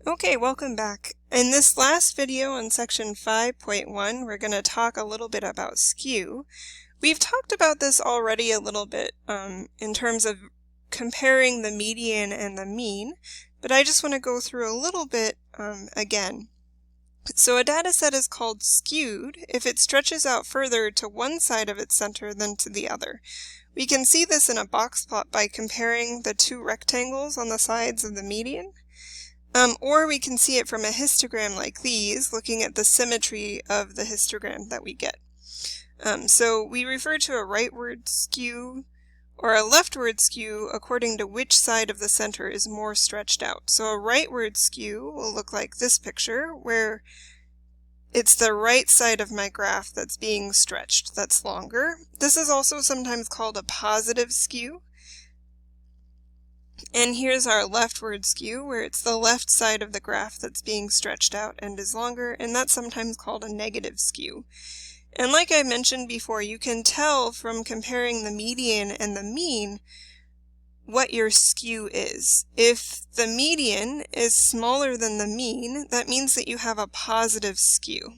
Okay, welcome back. In this last video on section 5.1, we're going to talk a little bit about skew. We've talked about this already a little bit in terms of comparing the median and the mean, but I just want to go through a little bit again. So a data set is called skewed if it stretches out further to one side of its center than to the other. We can see this in a box plot by comparing the two rectangles on the sides of the median. Or we can see it from a histogram like these, looking at the symmetry of the histogram that we get. So we refer to a rightward skew or a leftward skew according to which side of the center is more stretched out. So a rightward skew will look like this picture, where it's the right side of my graph that's being stretched, that's longer. This is also sometimes called a positive skew. And here's our leftward skew, where it's the left side of the graph that's being stretched out and is longer, and that's sometimes called a negative skew. And like I mentioned before, you can tell from comparing the median and the mean what your skew is. If the median is smaller than the mean, that means that you have a positive skew.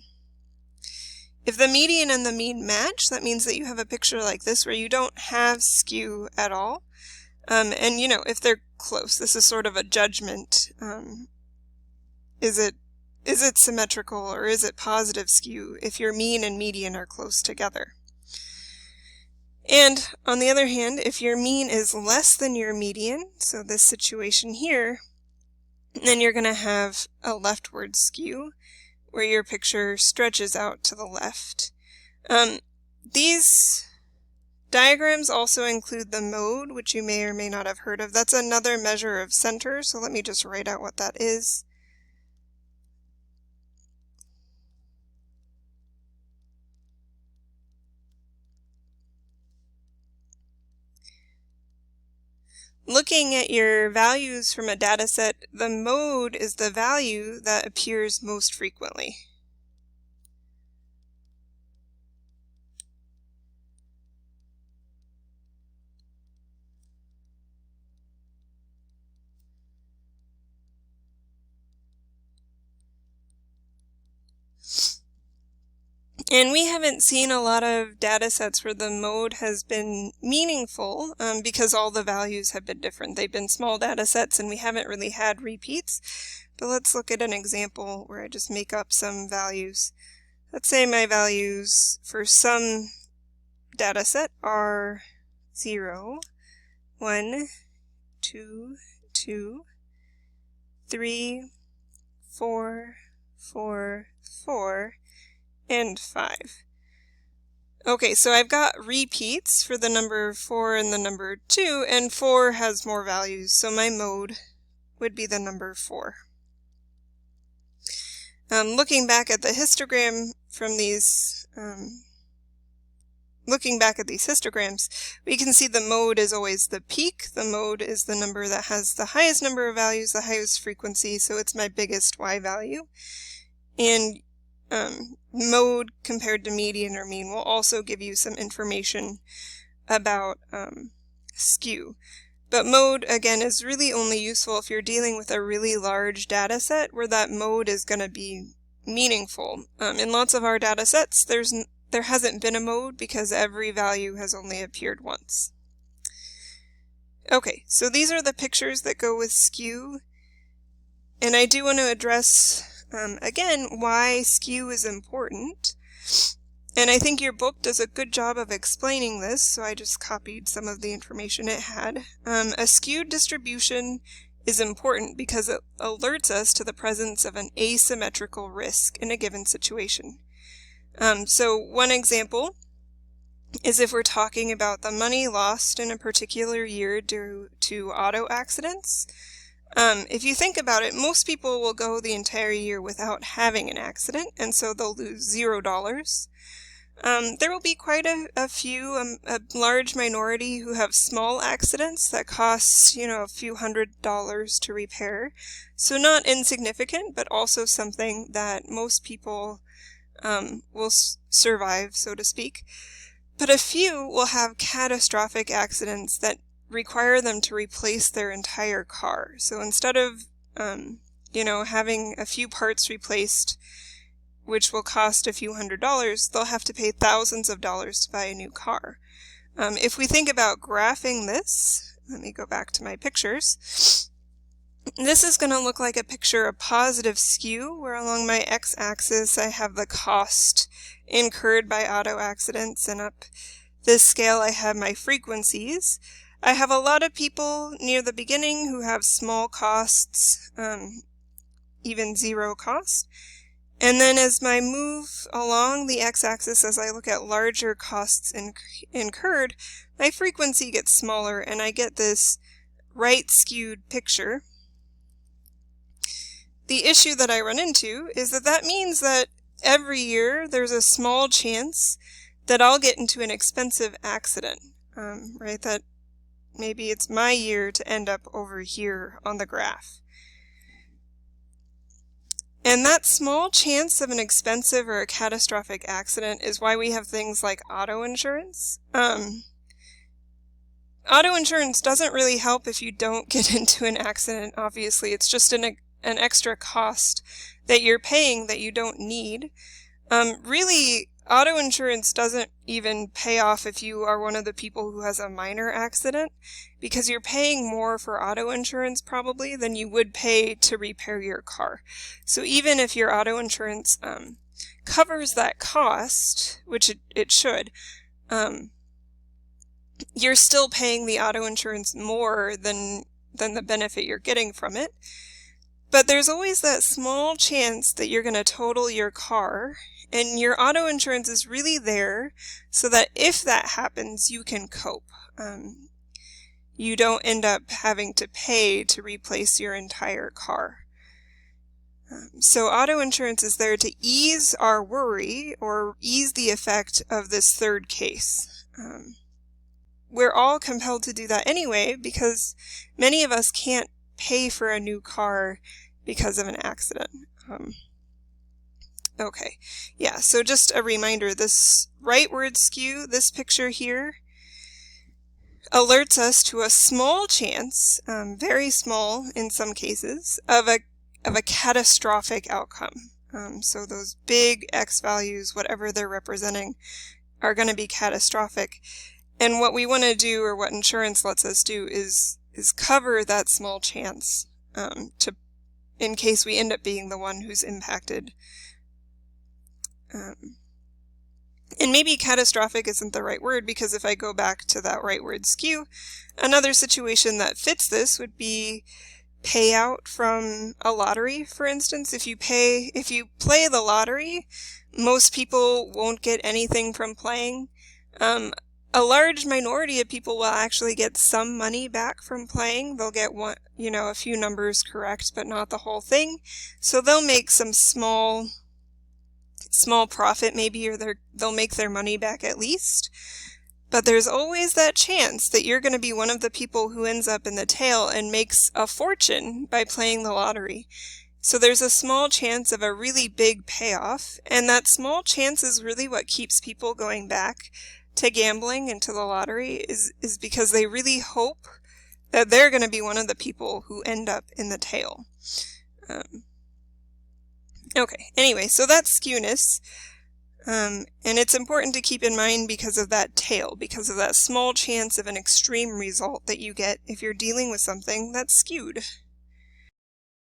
If the median and the mean match, that means that you have a picture like this where you don't have skew at all. And you know, if they're close, this is sort of a judgment. Is it symmetrical, or is it positive skew if your mean and median are close together? And on the other hand, if your mean is less than your median, so this situation here, then you're going to have a leftward skew where your picture stretches out to the left. These diagrams also include the mode, which you may or may not have heard of. That's another measure of center, so let me just write out what that is. Looking at your values from a data set, the mode is the value that appears most frequently. And we haven't seen a lot of data sets where the mode has been meaningful because all the values have been different. They've been small data sets and we haven't really had repeats. But let's look at an example where I just make up some values. Let's say my values for some data set are 0, 1, 2, 2, 3, 4, 4, 4, and 5. Okay, so I've got repeats for the number 4 and the number 2, and 4 has more values, so my mode would be the number 4. Looking back at the histogram from these, histograms, we can see the mode is always the peak. The mode is the number that has the highest number of values, the highest frequency, so it's my biggest y value. And mode compared to median or mean will also give you some information about skew. But mode, again, is really only useful if you're dealing with a really large data set where that mode is going to be meaningful. In lots of our data sets, there hasn't been a mode because every value has only appeared once. Okay, so these are the pictures that go with skew, and I do want to address again why skew is important. And I think your book does a good job of explaining this, so I just copied some of the information it had. A skewed distribution is important because it alerts us to the presence of an asymmetrical risk in a given situation. So one example is if we're talking about the money lost in a particular year due to auto accidents. If you think about it, most people will go the entire year without having an accident, and so they'll lose $0. There will be quite a few, a large minority who have small accidents that cost, a few $100s to repair. So not insignificant, but also something that most people will survive, so to speak. But a few will have catastrophic accidents that require them to replace their entire car. So instead of you know, having a few parts replaced, which will cost a few $100s, they'll have to pay thousands of dollars to buy a new car. If we think about graphing this, let me go back to my pictures. This is going to look like a picture of positive skew, where along my x-axis I have the cost incurred by auto accidents, and up this scale I have my frequencies. I have a lot of people near the beginning who have small costs, even zero cost. And then as I move along the x-axis, as I look at larger costs incurred, my frequency gets smaller and I get this right-skewed picture. The issue that I run into is that that means that every year there's a small chance that I'll get into an expensive accident, right? That maybe it's my year to end up over here on the graph. And that small chance of an expensive or a catastrophic accident is why we have things like auto insurance. Auto insurance doesn't really help if you don't get into an accident, obviously. It's just an extra cost that you're paying that you don't need. Really, auto insurance doesn't even pay off if you are one of the people who has a minor accident, because you're paying more for auto insurance probably than you would pay to repair your car. So even if your auto insurance covers that cost, which it should, you're still paying the auto insurance more than the benefit you're getting from it. But there's always that small chance that you're going to total your car, and your auto insurance is really there so that if that happens, you can cope. You don't end up having to pay to replace your entire car. So auto insurance is there to ease our worry or ease the effect of this third case. We're all compelled to do that anyway because many of us can't pay for a new car because of an accident. Okay, yeah, so just a reminder, this rightward skew, this picture here, alerts us to a small chance, very small in some cases, of a catastrophic outcome. So those big X values, whatever they're representing, are going to be catastrophic. And what we want to do, or what insurance lets us do, is cover that small chance in case we end up being the one who's impacted. And maybe catastrophic isn't the right word, because if I go back to that rightward skew, another situation that fits this would be payout from a lottery, for instance. If you play the lottery, most people won't get anything from playing. A large minority of people will actually get some money back from playing. They'll get a few numbers correct, but not the whole thing. So they'll make some small profit maybe, or they'll make their money back at least. But there's always that chance that you're going to be one of the people who ends up in the tail and makes a fortune by playing the lottery. So there's a small chance of a really big payoff, and that small chance is really what keeps people going back to gambling and to the lottery, is because they really hope that they're going to be one of the people who end up in the tail. Okay, anyway, so that's skewness, and it's important to keep in mind because of that tail, because of that small chance of an extreme result that you get if you're dealing with something that's skewed.